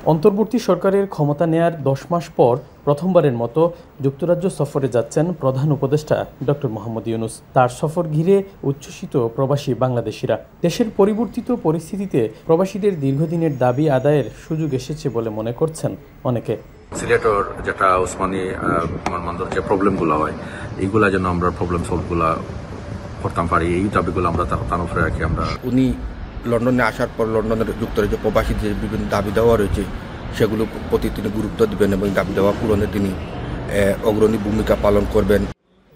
অন্তর্বর্তী সরকারের ক্ষমতা নেয়ার 10 মাস পর প্রথমবারের মতো যুক্তরাজ্য সফরে যাচ্ছেন প্রধান উপদেষ্টা ডক্টর মোহাম্মদ ইউনূস। তার সফর ঘিরে উচ্ছ্বসিত প্রবাসী বাংলাদেশিরা। দেশের পরিবর্তিত পরিস্থিতিতে প্রবাসীদের দীর্ঘদিনের দাবি আদায়ের সুযোগ এসেছে বলে মনে করছেন অনেকে। সিলেটের যেটা ওসমানী বিমানবন্দর যে প্রবলেমগুলো হয়, এইগুলা যেন আমরা প্রবলেম সলভগুলা করতাম পারি, এই দাবিগুলো আমরা তার উপরে রাখি। উনি লন্ডনে আসার পর লন্ডনের যুক্তরাজ্য প্রবাসী যে বিভিন্ন দাবি দেওয়া রয়েছে সেগুলো প্রতি তিনি গুরুত্ব দেবেন এবং দাবি দেওয়া পূরণে তিনি অগ্রণী ভূমিকা পালন করবেন।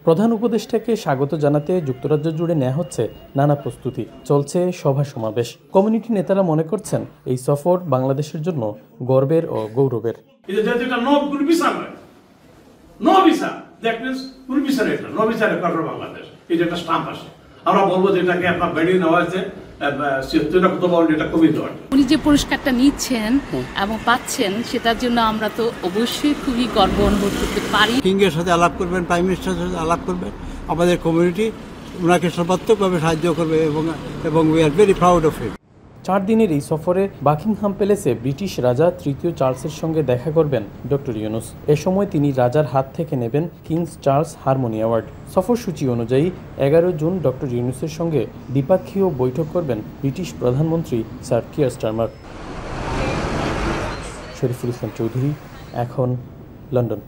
প্রধান উপদেষ্টাকে স্বাগত জানাতে যুক্তরাজ্য জুড়ে নেওয়া হচ্ছে নানা প্রস্তুতি, চলছে সভা সমাবেশ। কমিউনিটি নেতারা মনে করছেন এই সফর বাংলাদেশের জন্য গর্বের ও গৌরবের। আমরা বলবো যেটাকে আপনার বেরিয়ে নেওয়া হয়েছে, উনি যে পুরস্কারটা নিচ্ছেন এবং পাচ্ছেন সেটার জন্য আমরা তো অবশ্যই খুবই গর্ব অনুভব করতে পারি। কিংয়ের সাথে আলাপ করবেন, প্রাইম মিনিস্টারের সাথে আলাপ করবেন, আমাদের কমিউনিটি ওনাকে সর্বাত্মকভাবে সাহায্য করবে এবং we are very proud of him. 4 দিনের এই সফরে বাকিংহাম প্যালেসে ব্রিটিশ রাজা তৃতীয় চার্লসের সঙ্গে দেখা করবেন ডক্টর ইউনূস। এ সময় তিনি রাজার হাত থেকে নেবেন কিংস চার্লস হারমোনি অ্যাওয়ার্ড। সফরসূচি অনুযায়ী 11 জুন ডক্টর ইউনূসের সঙ্গে দ্বিপাক্ষীয় বৈঠক করবেন ব্রিটিশ প্রধানমন্ত্রী sir Keir Starmer. Shariful Islam Chowdhury, এখন, লন্ডন।